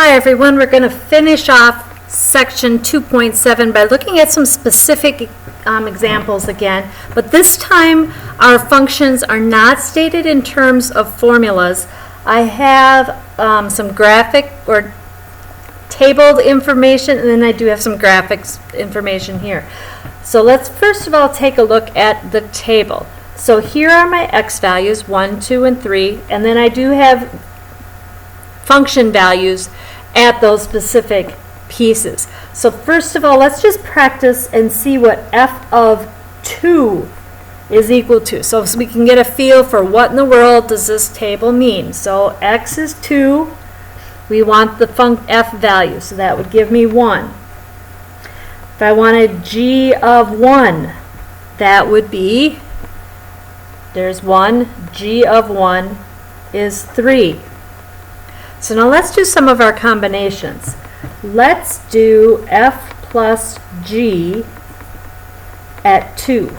Hi everyone, we're going to finish off section 2.7 by looking at some specific examples again, but this time our functions are not stated in terms of formulas. I have some graphic or tabled information, and then I do have some graphics information here. So let's first of all take a look at the table. So here are my x values, 1, 2, and 3, and then I do have function values at those specific pieces. So first of all, let's just practice and see what f of 2 is equal to. So we can get a feel for what in the world does this table mean. So x is 2. We want the f value, so that would give me 1. If I wanted g of 1, that would be, there's 1, g of 1 is 3. So now let's do some of our combinations. Let's do f plus g at 2.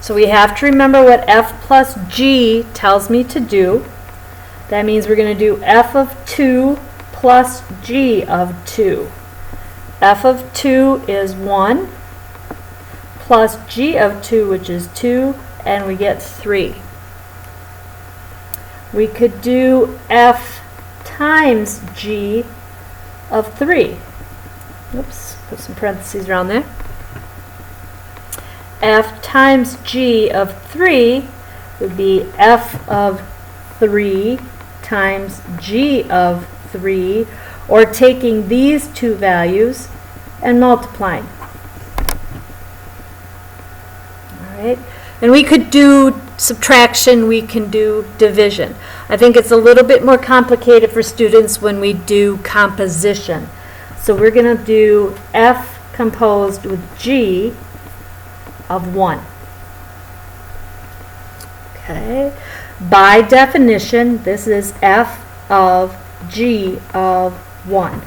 So we have to remember what f plus g tells me to do. That means we're going to do f of 2 plus g of 2. F of 2 is 1 plus g of 2, which is 2, and we get 3. We could do f times g of 3. Oops, put some parentheses around there. F times g of 3 would be f of 3 times g of 3, or taking these two values and multiplying. All right, and we could do subtraction, we can do division. I think it's a little bit more complicated for students when we do composition. So we're going to do f composed with g of 1. Okay. By definition, this is f of g of 1.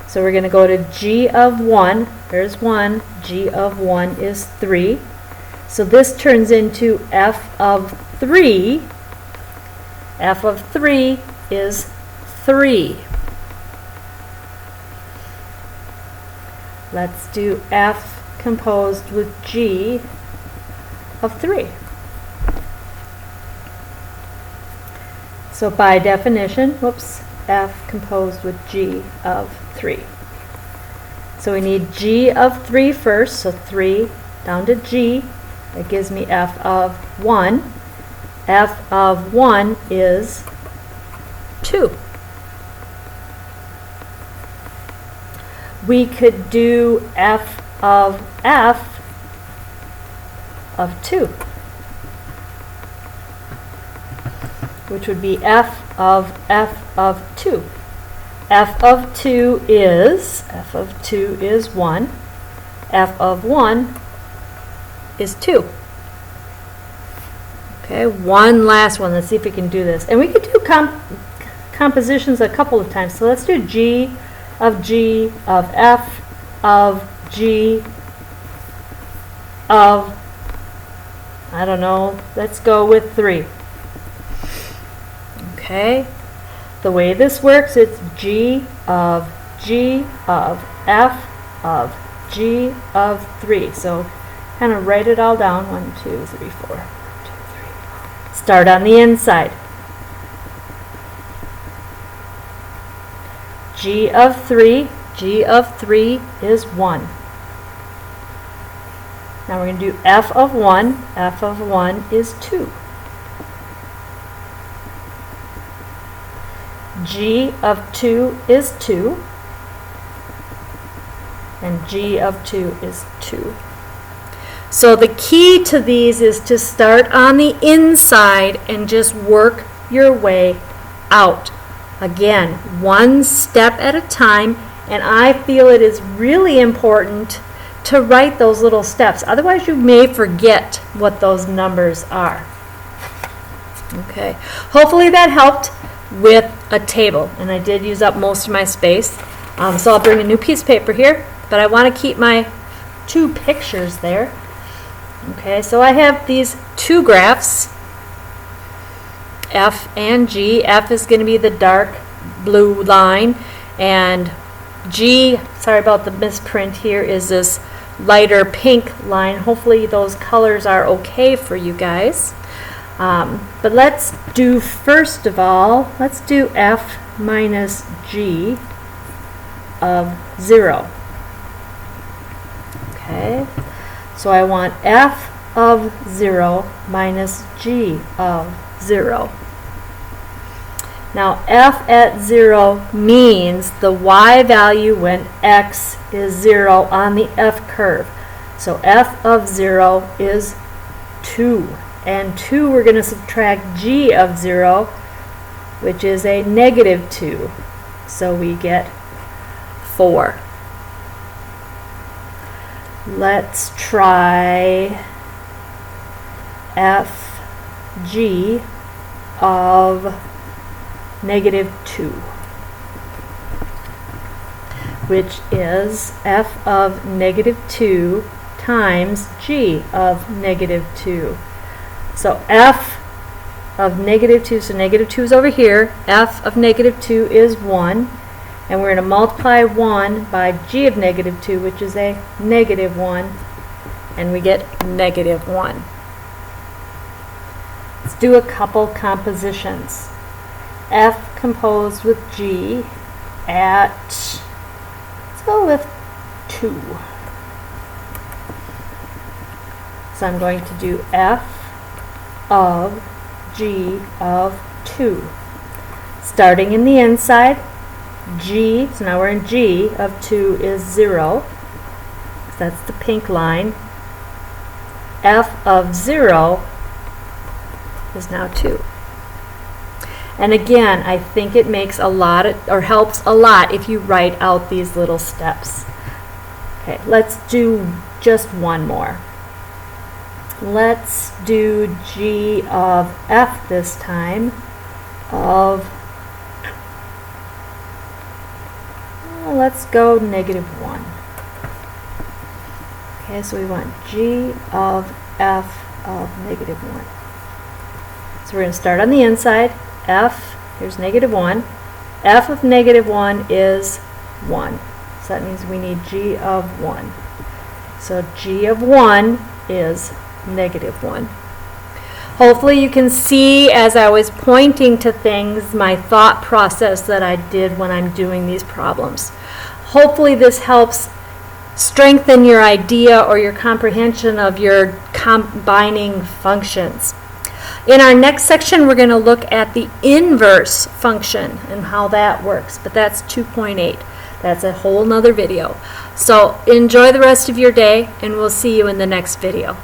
So we're going to go to g of 1. There's 1. G of 1 is 3. So this turns into f of 3. F of 3 is 3. Let's do f composed with g of 3. So by definition, f composed with g of 3. So we need g of 3 first, so 3 down to g. That gives me f of 1. F of 1 is 2. We could do f of 2, which would be f of 2. F of 2 is 1. F of 1 is 2. Okay, one last one. Let's see if we can do this. And we could do compositions a couple of times. So let's do g of f of g of, I don't know, let's go with 3. Okay, the way this works, it's g of f of g of 3. So kind of write it all down. 1, 2, 3, 4. 1, 2, 3. Start on the inside. G of 3 is 1. Now we're going to do f of 1. F of 1 is 2. G of 2 is 2. And g of 2 is 2. So the key to these is to start on the inside and just work your way out. Again, one step at a time, and I feel it is really important to write those little steps. Otherwise, you may forget what those numbers are. Okay, hopefully that helped with a table, and I did use up most of my space. So I'll bring a new piece of paper here, but I want to keep my 2 pictures there. Okay, so I have these 2 graphs, f and g. F is going to be the dark blue line, and g, sorry about the misprint here, is this lighter pink line. Hopefully those colors are okay for you guys. But let's do, first of all, let's do f minus g of 0. Okay, so I want f of 0 minus g of 0. Now f at 0 means the y value when x is 0 on the f curve. So f of 0 is 2. And 2, we're going to subtract g of 0, which is a negative 2. So we get 4. Let's try fg of negative 2, which is f of negative 2 times g of negative 2. So f of negative 2, so negative 2 is over here, f of negative 2 is 1, and we're going to multiply 1 by g of negative 2, which is a negative 1, and we get negative 1. Let's do a couple compositions. F composed with g at, let's go with 2. So I'm going to do f of g of 2. Starting in the inside, g, so now we're in g of 2 is 0. So that's the pink line. F of 0 is now 2. And again, I think it makes a lot or helps a lot if you write out these little steps. Okay, let's do just one more. Let's do g of f this time of, well, let's go negative 1. Okay, so we want g of f of negative 1. So we're going to start on the inside. F, here's negative 1. F of negative 1 is 1. So that means we need g of 1. So g of 1 is negative 1. Hopefully you can see, as I was pointing to things, my thought process that I did when I'm doing these problems. Hopefully this helps strengthen your idea or your comprehension of your combining functions. In our next section, we're going to look at the inverse function and how that works, but that's 2.8. That's a whole nother video. So enjoy the rest of your day, and we'll see you in the next video.